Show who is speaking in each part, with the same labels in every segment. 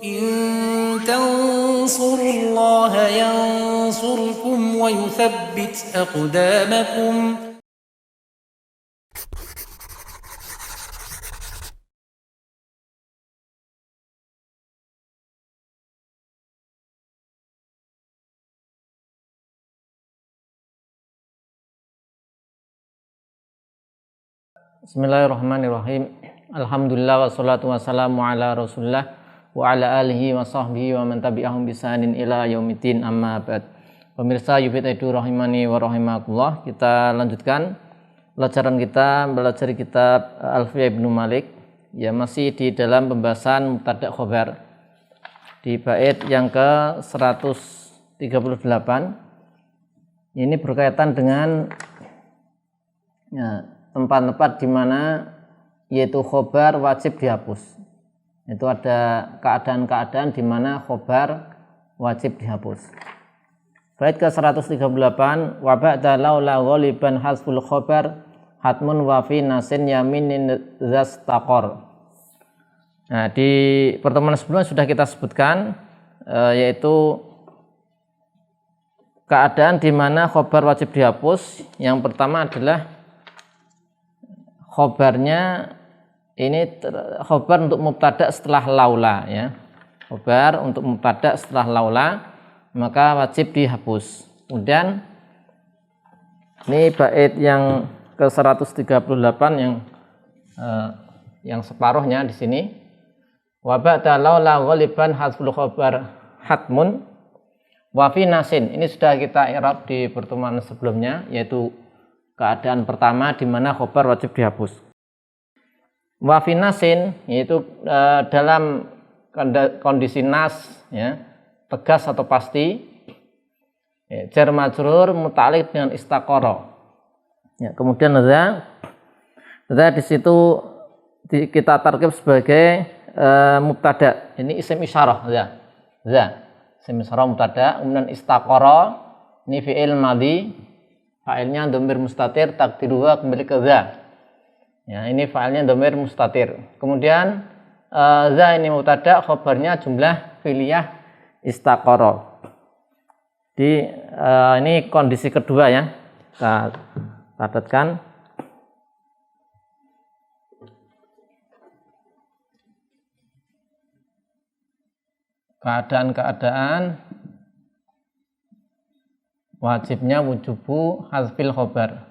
Speaker 1: إن تنصروا الله ينصركم ويثبت أقدامكم.
Speaker 2: Bismillahirrahmanirrahim. Alhamdulillah wassalatu wassalamu ala Rasulillah wa ala alihi wa sahbihi wa man tabi'ahum bisanin ila yaumiddin, amma ba'd. Pemirsa Yufid Edu rahimani wa rahimakumullah, kita lanjutkan pelajaran kita belajar kitab Alfiyah Ibnu Malik, ya, masih di dalam pembahasan mubtada' khobar di bait yang ke 138. Ini berkaitan dengan, ya, tempat-tempat di mana yaitu khobar wajib dihapus. Itu ada keadaan-keadaan di mana khobar wajib dihapus. Bait ke 138, wa ba'da laula ghaliban hasful khobar hatmun wa fi nasin yaminin zastaqor. Nah, di pertemuan sebelumnya sudah kita sebutkan, yaitu keadaan di mana khobar wajib dihapus. Yang pertama adalah khobarnya ini khobar untuk mubtada setelah laula, ya. Khobar untuk mubtada setelah laula maka wajib dihapus. Kemudian ini bait yang ke 138 yang separuhnya di sini. Wa ba'da laula ghaliban hasful khobar hatmun wa fi nasin. Ini sudah kita i'rab di pertemuan sebelumnya, yaitu keadaan pertama di mana khobar wajib dihapus. Wa fi nasin, yaitu dalam kondisi nas, ya, tegas atau pasti, ya, jar majrur muta'alliq dengan istaqara. Ya, kemudian za di situ kita tarkib sebagai mubtada. Ini isim isyarah, za isim isyarah mubtada. Kemudian istaqara ini fi'il madhi, fa'ilnya dhamir mustatir, takdiruha kembali ke za. Ya, ini fa'ilnya dhamir mustatir. Kemudian za ini mubtada, khobarnya jumlah fi'liyah istaqara. Di ini kondisi kedua, ya. Kita catatkan. Keadaan-keadaan wajibnya wujubu hazfil khobar.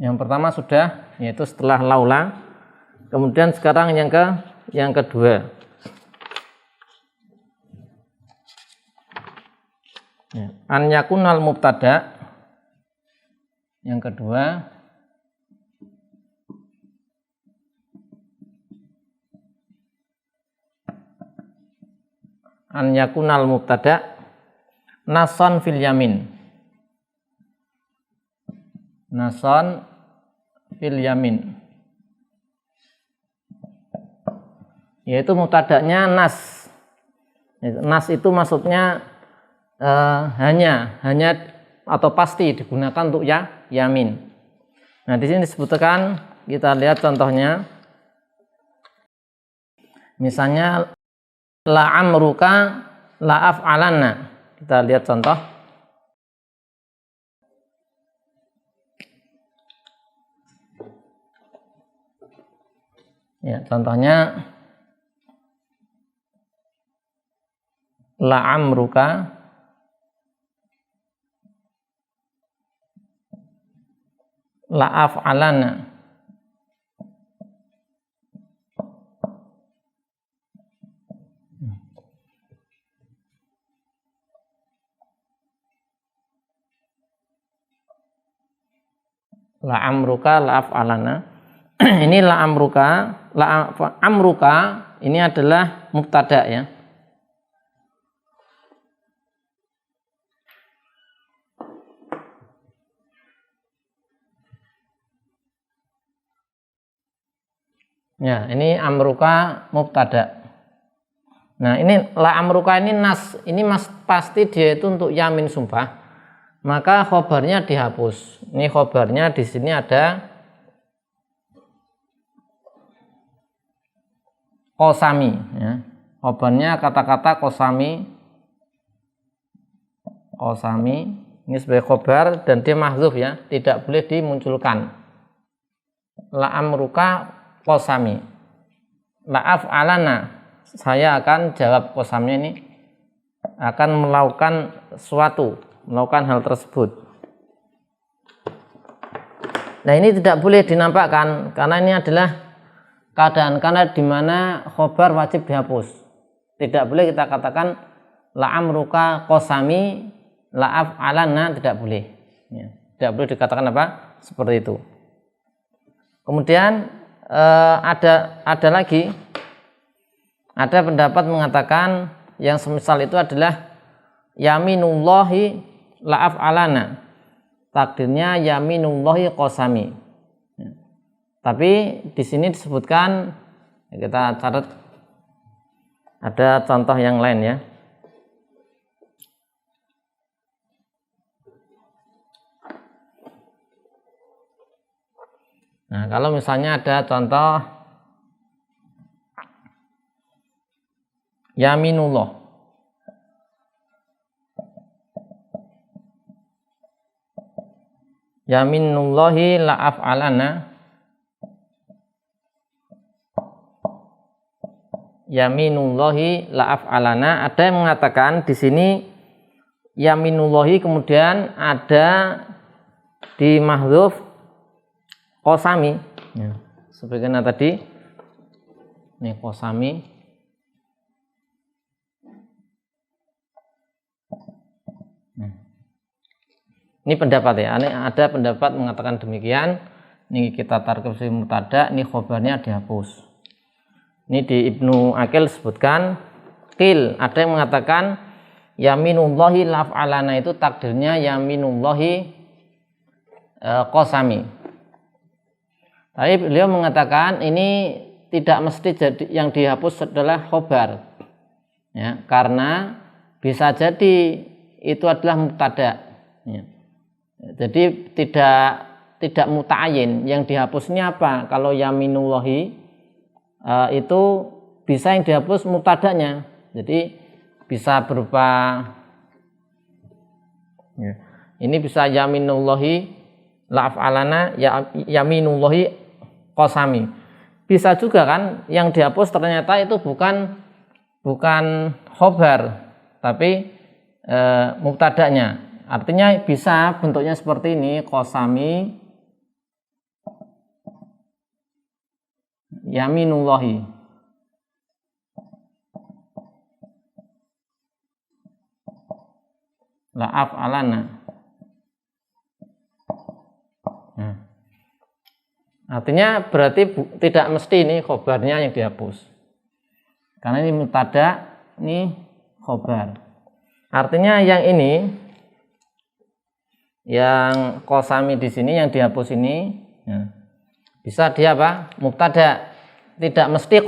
Speaker 2: Yang pertama sudah, yaitu setelah laula. Kemudian sekarang yang kedua. Ya, an yakunal mubtada. Yang kedua, an yakunal mubtada nason fil yamin. Nason fil yamin, yaitu mubtada'nya nas. Nas itu maksudnya hanya atau pasti digunakan untuk yamin. Nah, di sini disebutkan, kita lihat contohnya. Misalnya la amruka la af'alanna. Kita lihat contoh. Ya, contohnya la amruka la af'alanna. La amruka la af'alanna. Ini la amruka ini adalah mubtada, ya. Ya, ini amruka mubtada. Nah, ini la amruka ini nas, ini pasti dia itu untuk yamin sumpah. Maka khobarnya dihapus. Ini khobarnya di sini ada qasami ya. Khobarnya kata-kata qasami. Qasami ini sebagai khobar dan dia mahdzuf ya, tidak boleh dimunculkan. La amruka qasami. La af'alana, saya akan jawab qasamnya ini akan melakukan sesuatu, melakukan hal tersebut. Nah, ini tidak boleh dinampakkan karena ini adalah keadaan karena di mana khobar wajib dihapus. Tidak boleh kita katakan la amruka qasami la af'alana, tidak boleh. Ya, tidak boleh dikatakan apa? Seperti itu. Kemudian ada lagi, ada pendapat mengatakan yang semisal itu adalah yaminullahi la af'alana. Takdirnya yaminullahi qasami. Ya. Tapi di sini disebutkan, ya kita catat ada contoh yang lain ya. Nah, kalau misalnya ada contoh yaminullah. Yaminullahi la af'alana. Yaminullahi la af'alana. Ada yang mengatakan di sini yaminullahi kemudian ada di mahdzuf qasami. Ya, sebagaimana tadi. Ini qasami. Ini pendapat ya, ada pendapat mengatakan demikian. Ini kita tarkib sebagai mubtada, ini khobarnya dihapus. Ini di Ibnu Aqil sebutkan qil, ada yang mengatakan yaminullahi laf'alana itu takdirnya yaminullahi qasami. Tapi beliau mengatakan ini tidak mesti jadi yang dihapus adalah khobar. Ya, karena bisa jadi itu adalah mubtada. Ya. Jadi tidak muta'ayyin. Yang dihapusnya apa? Kalau yaminullahi itu bisa yang dihapus mubtadanya. Jadi bisa berupa ya, ini bisa yaminullahi la'af'alana yaminullahi qasami. Bisa juga kan yang dihapus ternyata itu bukan khobar tapi mubtadanya. Artinya bisa bentuknya seperti ini, qasami yaminullahi. La af'alana. Nah. Artinya berarti tidak mesti ini khobarnya yang dihapus. Karena ini mubtada, ini khobar. Artinya yang ini yang qasami di sini yang dihapus ini ya, bisa dia apa? Mubtada. Tidak mesti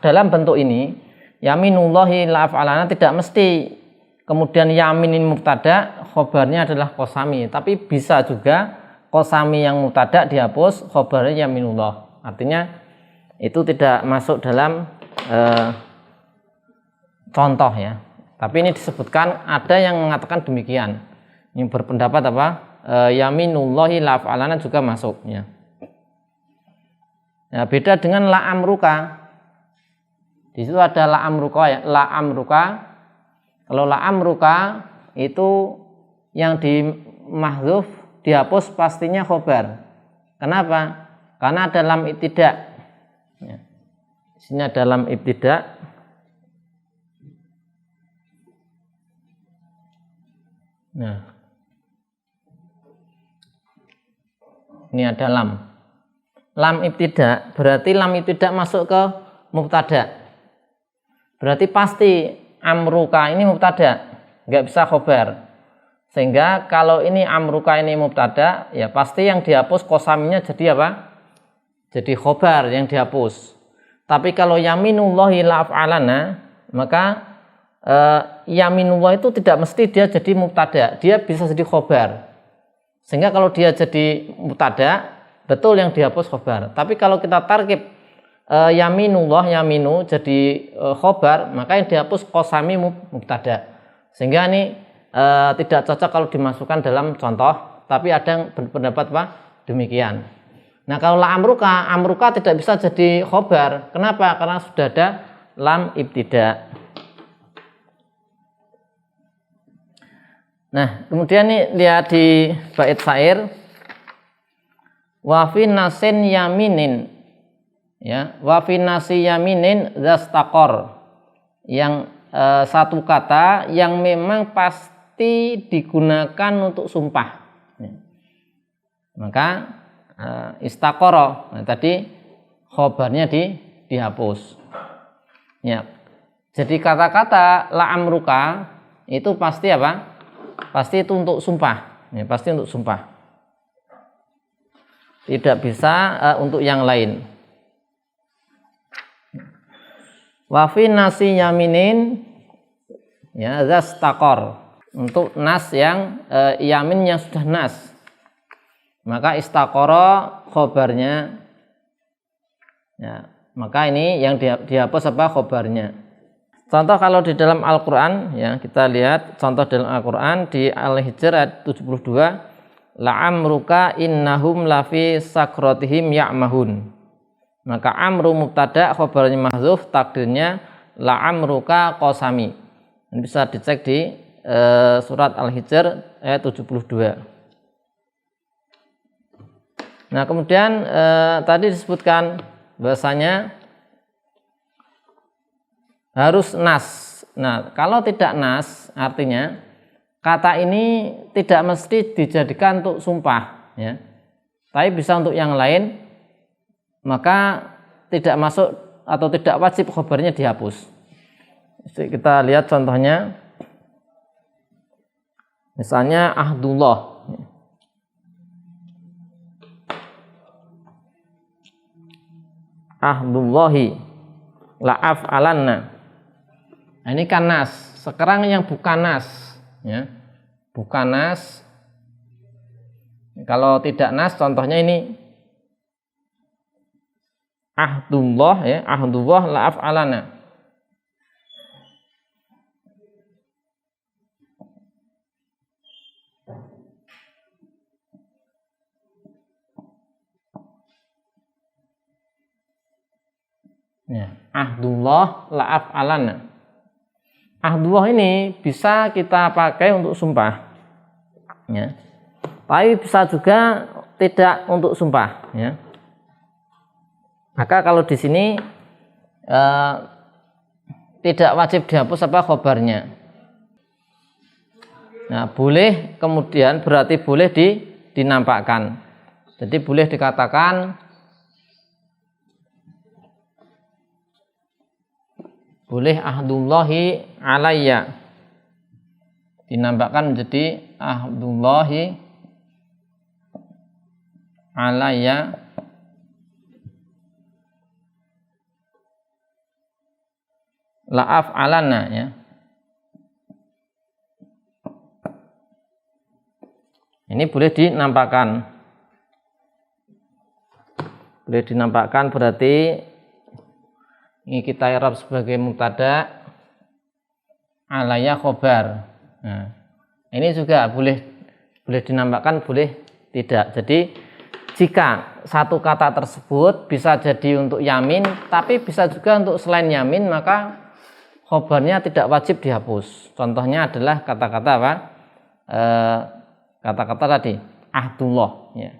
Speaker 2: dalam bentuk ini yaminullahi la af'alana tidak mesti kemudian yamin ini mubtada, khobarnya adalah qasami, tapi bisa juga qasami yang mubtada dihapus, khobarnya yaminullah. Artinya itu tidak masuk dalam contoh ya. Tapi ini disebutkan ada yang mengatakan demikian. Yang berpendapat apa? Yaminullahi la af'alana juga masuk ya. Ya, beda dengan la amruka. Di situ ada la amruka ya, la amruka. Kalau la amruka itu yang di mahdzuf dihapus pastinya khobar. Kenapa? Karena ada lam ibtida. Ya. Di sini ada lam ibtida. Nah. Ini ada lam ibtida, berarti lam ibtida masuk ke mubtada. Berarti pasti amruka ini mubtada, nggak bisa khobar. Sehingga kalau ini amruka ini mubtada, ya pasti yang dihapus qasaminya jadi apa? Jadi khobar yang dihapus. Tapi kalau yaminullahi la af'alana, maka yaminullah itu tidak mesti dia jadi mubtada, dia bisa jadi khobar. Sehingga kalau dia jadi mubtada, betul yang dihapus khobar. Tapi kalau kita tarkib yaminullah, yaminu jadi khobar, maka yang dihapus qasami mubtada. Sehingga ini tidak cocok kalau dimasukkan dalam contoh, tapi ada yang berpendapat apa? Demikian. Nah, kalau la amruka tidak bisa jadi khobar. Kenapa? Karena sudah ada lam ibtida. Nah, kemudian nih lihat di bait syair, wa fi nasin yaminin, ya, wa fi nasi yaminin zastaqor, yang satu kata yang memang pasti digunakan untuk sumpah. Maka istaqoro, nah, tadi khobarnya dihapus. Ya. Jadi kata-kata la amruka itu pasti apa? Pasti itu untuk sumpah. Ya, pasti untuk sumpah. Tidak bisa untuk yang lain. Wa fi nasi yaminin, ya, zastaqor, untuk nas yang yaminnya sudah nas, maka istaqoro khobarnya, ya, maka ini yang dihapus apa? Khobarnya. Contoh kalau di dalam Al-Quran, ya, kita lihat contoh dalam Al-Quran di Al-Hijr ayat 72, la'amruka innahum lafi sakratihim ya'mahun. Maka amru mubtada, khobarnya mahzuf, takdirnya la'amruka qasami. Ini bisa dicek di surat Al-Hijr ayat 72. Nah, kemudian tadi disebutkan bahasanya harus nas. Nah, kalau tidak nas, artinya kata ini tidak mesti dijadikan untuk sumpah, ya, tapi bisa untuk yang lain, maka tidak masuk atau tidak wajib khobarnya dihapus. Jadi kita lihat contohnya, misalnya ahdullah, ahdullahi la'af alanna. Nah, ini kan nas. Sekarang yang bukan nas, ya, bukan nas. Kalau tidak nas, contohnya ini ahdullah, ya, ahdullah la'af alana. Ya, ahdullah la'af alana. Ahdullah ini bisa kita pakai untuk sumpah, ya, tapi bisa juga tidak untuk sumpah, ya. Maka kalau di sini tidak wajib dihapus apa? Khobarnya. Nah, boleh kemudian berarti boleh dinampakkan. Jadi boleh dikatakan boleh ahdullahi alayya, dinampakkan menjadi ahdullahi alayya la'af alana, ya. Ini boleh dinampakkan. Boleh dinampakkan berarti ini kita i'rab sebagai mubtada, alayya khobar. Nah, ini juga boleh dinampakkan, boleh tidak. Jadi jika satu kata tersebut bisa jadi untuk yamin, tapi bisa juga untuk selain yamin, maka khobarnya tidak wajib dihapus. Contohnya adalah kata-kata apa? Kata-kata tadi ahdullah, ya.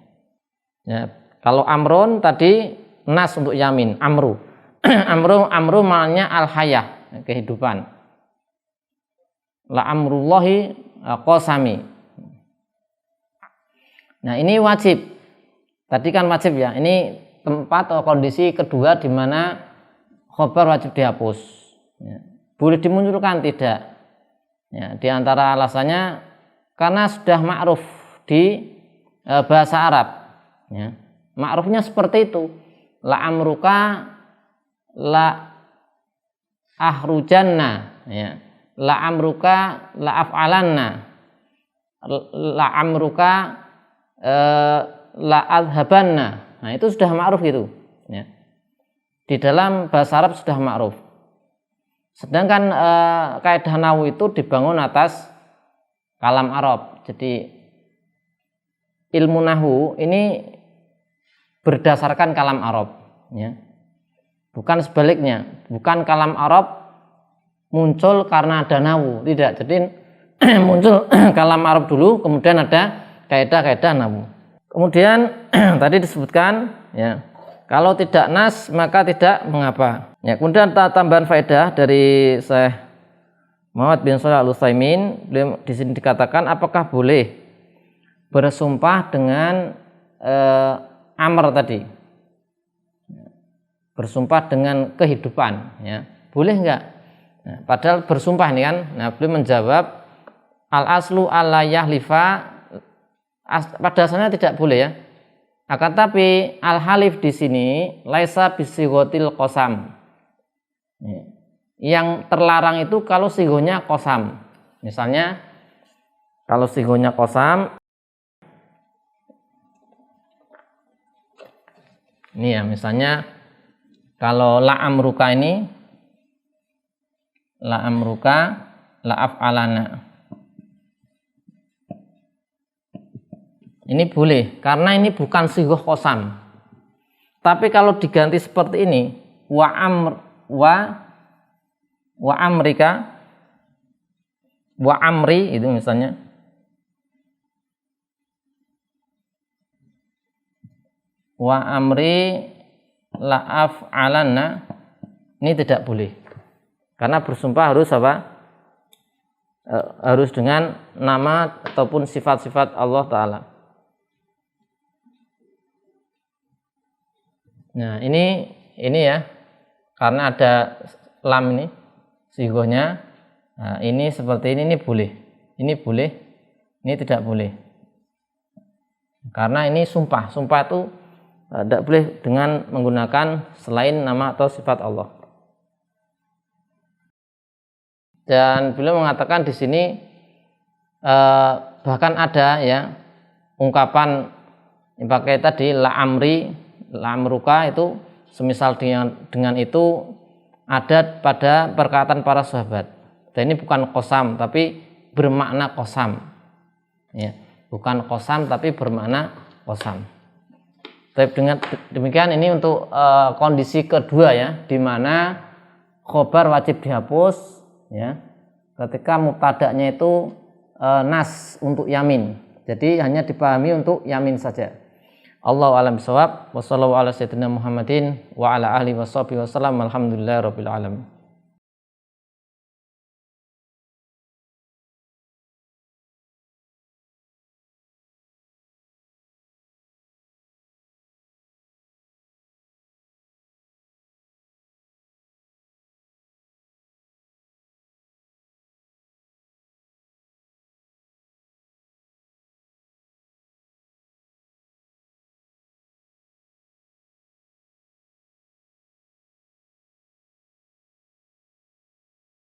Speaker 2: Ya, kalau amrun tadi nas untuk yamin, amru. amru maknanya al-hayah, kehidupan. La amrullahi qasami. Nah, ini wajib. Tadi kan wajib, ya. Ini tempat atau kondisi kedua di mana khobar wajib dihapus. Ya. Boleh dimunculkan tidak? Ya, di antara alasannya karena sudah ma'ruf di bahasa Arab. Ya. Ma'rufnya seperti itu. La amruka la ahrujanna, ya. La amruka la af'alanna, la amruka la adhabanna. Nah, itu sudah ma'ruf gitu, ya. di dalam bahasa Arab sudah ma'ruf. Sedangkan kaidah nahwu itu dibangun atas kalam Arab. Jadi ilmu nahwu ini berdasarkan kalam Arab, ya. Bukan sebaliknya, bukan kalam Arab muncul karena ada nahwu, tidak. Jadi muncul kalam Arab dulu, kemudian ada kaidah-kaidah nahwu. Kemudian tadi disebutkan, ya, kalau tidak nas maka tidak mengapa. Ya, kemudian tambahan faedah dari Syekh Muhammad bin Shalih Al-Utsaimin, di sini dikatakan apakah boleh bersumpah dengan amr tadi, bersumpah dengan kehidupan, ya, boleh enggak? Nah, padahal bersumpah ini kan, nah beliau menjawab al aslu alla yahlifa, pada asalnya tidak boleh, ya. Akan tapi al halif di sini laisa bisighatil qasam. Yang terlarang itu kalau sigonya qasam. Misalnya kalau sigonya qasam, ini ya, misalnya kalau la amruka ini, la amruka la af'alana, ini boleh karena ini bukan sighoh qasam. Tapi kalau diganti seperti ini, wa amrika, wa amri, itu misalnya wa amri la af'alanna, ini tidak boleh karena bersumpah harus apa? Harus dengan nama ataupun sifat-sifat Allah Ta'ala. Nah ini ya, karena ada lam ini sigohnya, nah, ini seperti ini boleh, ini boleh, ini tidak boleh karena ini sumpah itu tidak boleh dengan menggunakan selain nama atau sifat Allah. Dan beliau mengatakan di sini bahkan ada, ya, ungkapan yang pakai tadi la amri, la amruka, itu semisal dengan itu ada pada perkataan para sahabat. Dan ini bukan qasam tapi bermakna qasam, ya, bukan qasam tapi bermakna qasam. Tapi dengan demikian ini untuk kondisi kedua, ya, di mana khobar wajib dihapus, ya, ketika mubtada'nya itu nas untuk yamin. Jadi hanya dipahami untuk yamin saja. Allahu a'lam bishawab. Wassallallahu ala sayyidina Muhammadin wa ala alihi washabihi wasallam. Alhamdulillahirabbil alamin.